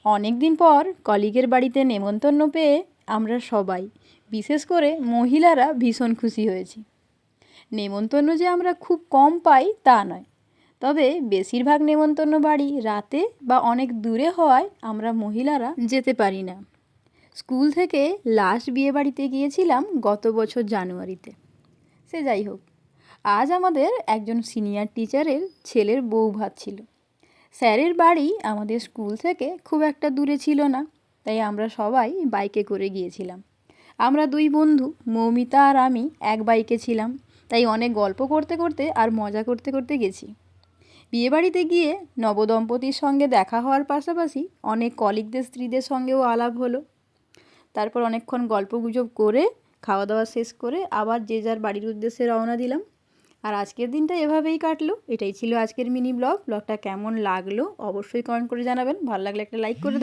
অনেক দিন পর কলিগের বাড়িতে নেমন্তন্ন পেয়ে আমরা সবাই, বিশেষ করে মহিলারা ভীষণ খুশি হয়েছি। নেমন্তন্ন যে আমরা খুব কম পাই তা নয়, তবে বেশিরভাগ নেমন্তন্ন বাড়ি রাতে বা অনেক দূরে হওয়ায় আমরা মহিলারা যেতে পারি না। স্কুল থেকে লাস্ট বিয়েবাড়িতে গিয়েছিলাম গত বছর জানুয়ারিতে। সে যাই হোক, আজ আমাদের একজন সিনিয়র টিচারের ছেলের বউ ভাত ছিল। স্যারের বাড়ি আমাদের স্কুল থেকে খুব একটা দূরে ছিল না, তাই আমরা সবাই বাইকে করে গিয়েছিলাম। আমরা দুই বন্ধু মৌমিতা আর আমি এক বাইকে ছিলাম, তাই অনেক গল্প করতে করতে আর মজা করতে করতে গেছি। বিয়েবাড়িতে গিয়ে নবদম্পতির সঙ্গে দেখা হওয়ার পাশাপাশি অনেক কলিগদের স্ত্রীদের সঙ্গেও আলাপ হলো। তারপর অনেকক্ষণ গল্পগুজব করে খাওয়া দাওয়া শেষ করে আবার যে যার বাড়ির উদ্দেশ্যে রওনা দিলাম। আর আজকের দিনটা এভাবেই কাটলো। এটাই ছিল আজকের মিনি ব্লগটা কেমন লাগলো অবশ্যই কমেন্ট করে জানাবেন। ভালো লাগলে একটা লাইক করে